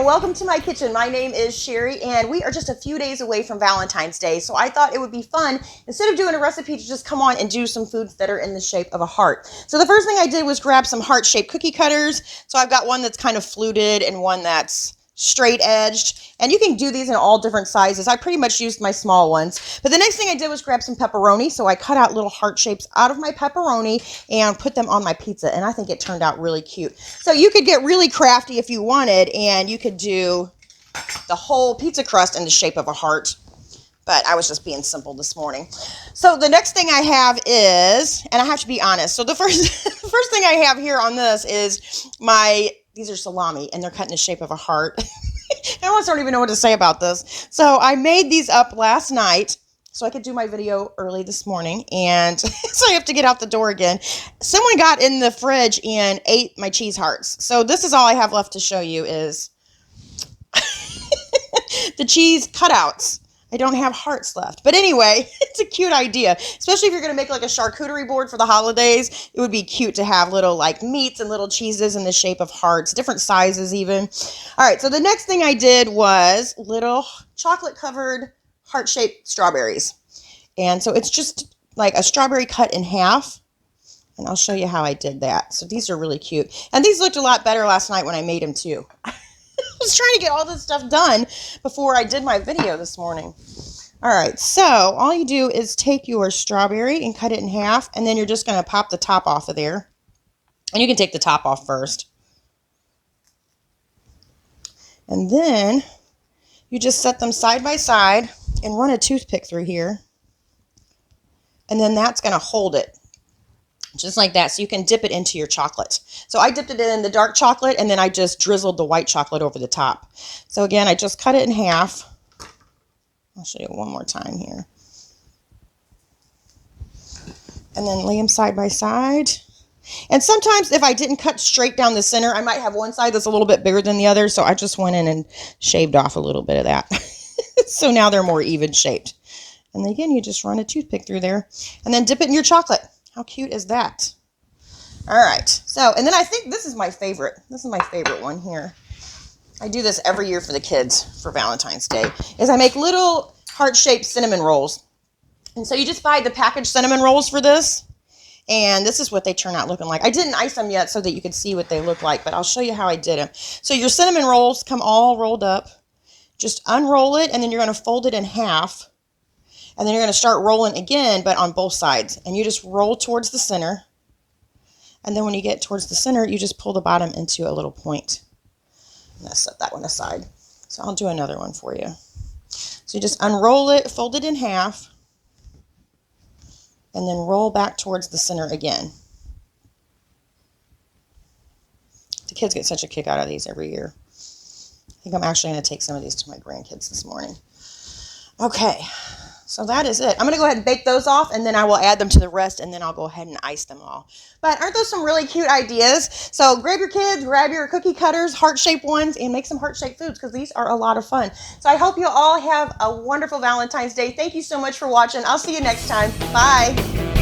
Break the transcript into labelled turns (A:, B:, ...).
A: and welcome to my kitchen. My name is Sherry, and we are just a few days away from Valentine's Day, so I thought it would be fun, instead of doing a recipe, to just come on and do some foods that are in the shape of a heart. So the first thing I did was grab some heart-shaped cookie cutters. So I've got one that's kind of fluted and one that's straight edged, and you can do these in all different sizes. I pretty much used my small ones. But the next thing I did was grab some pepperoni, so I cut out little heart shapes out of my pepperoni and put them on my pizza, and I think it turned out really cute. So you could get really crafty if you wanted, and you could do the whole pizza crust in the shape of a heart, but I was just being simple this morning. So the next thing I have is, and I have to be honest, so the first thing I have here on this is these are salami, and they're cut in the shape of a heart. I almost don't even know what to say about this. So I made these up last night so I could do my video early this morning, and so I have to get out the door again. Someone got in the fridge and ate my cheese hearts. So this is all I have left to show you is the cheese cutouts. I don't have hearts left. But anyway, it's a cute idea, especially if you're going to make like a charcuterie board for the holidays. It would be cute to have little like meats and little cheeses in the shape of hearts, different sizes even. All right, so the next thing I did was little chocolate covered heart-shaped strawberries. And so it's just like a strawberry cut in half. And I'll show you how I did that. So these are really cute. And these looked a lot better last night when I made them too. I was trying to get all this stuff done before I did my video this morning. All right, so all you do is take your strawberry and cut it in half, and then you're just going to pop the top off of there. And you can take the top off first. And then you just set them side by side and run a toothpick through here. And then that's going to hold it. Just like that, so you can dip it into your chocolate. So I dipped it in the dark chocolate, and then I just drizzled the white chocolate over the top. So again, I just cut it in half. I'll show you one more time here. And then lay them side by side. And sometimes if I didn't cut straight down the center, I might have one side that's a little bit bigger than the other, so I just went in and shaved off a little bit of that. So now they're more even shaped. And again, you just run a toothpick through there, and then dip it in your chocolate. How cute is that? All right. So, and then I think this is my favorite. This is my favorite one here. I do this every year for the kids for Valentine's Day, is I make little heart-shaped cinnamon rolls. And so you just buy the packaged cinnamon rolls for this. And this is what they turn out looking like. I didn't ice them yet so that you could see what they look like, but I'll show you how I did them. So your cinnamon rolls come all rolled up. Just unroll it, and then you're going to fold it in half. And then you're going to start rolling again, but on both sides. And you just roll towards the center. And then when you get towards the center, you just pull the bottom into a little point. I'm going to set that one aside. So I'll do another one for you. So you just unroll it, fold it in half, and then roll back towards the center again. The kids get such a kick out of these every year. I think I'm actually going to take some of these to my grandkids this morning. Okay. So that is it. I'm going to go ahead and bake those off, and then I will add them to the rest, and then I'll go ahead and ice them all. But aren't those some really cute ideas? So grab your kids, grab your cookie cutters, heart-shaped ones, and make some heart-shaped foods, because these are a lot of fun. So I hope you all have a wonderful Valentine's Day. Thank you so much for watching. I'll see you next time. Bye.